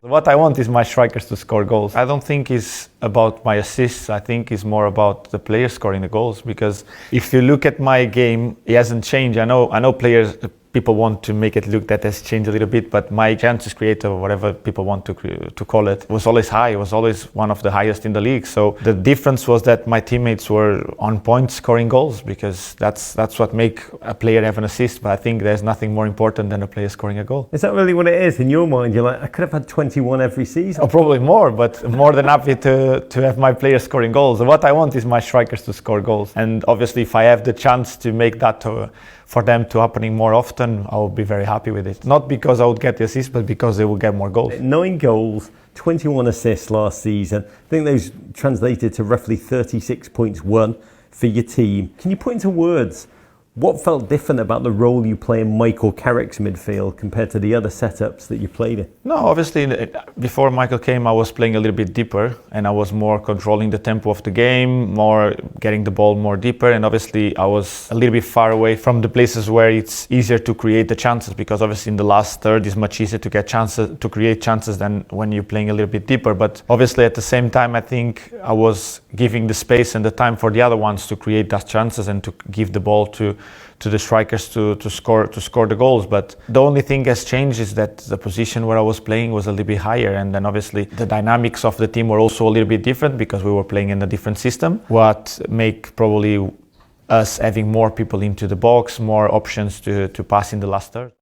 What I want is my strikers to score goals. I don't think it's about my assists. I think it's more about the players scoring the goals, because if you look at my game, it hasn't changed. I know players, people want to make it look that has changed a little bit, but my chances created, or whatever people want to call it, was always high. It was always one of the highest in the league. So the difference was that my teammates were on point scoring goals, because that's what make a player have an assist. But I think there's nothing more important than a player scoring a goal. Is that really what it is in your mind? You're like, I could have had 21 every season. Oh, probably more, but more than happy to have my players scoring goals. What I want is my strikers to score goals. And obviously, if I have the chance to make that for them to happening more often, I will be very happy with it. Not because I would get the assist, but because they will get more goals. 9 goals, 21 assists last season. I think those translated to roughly 36 points won for your team. Can you put into words what felt different about the role you play in Michael Carrick's midfield compared to the other setups that you played in? No, obviously, before Michael came, I was playing a little bit deeper, and I was more controlling the tempo of the game, more getting the ball more deeper, and obviously I was a little bit far away from the places where it's easier to create the chances, because obviously in the last third it's much easier to get chances, to create chances, than when you're playing a little bit deeper. But obviously at the same time, I think I was giving the space and the time for the other ones to create those chances and to give the ball to the strikers to score the goals. But the only thing has changed is that the position where I was playing was a little bit higher, and then obviously the dynamics of the team were also a little bit different, because we were playing in a different system, what make probably us having more people into the box, more options to pass in the last third.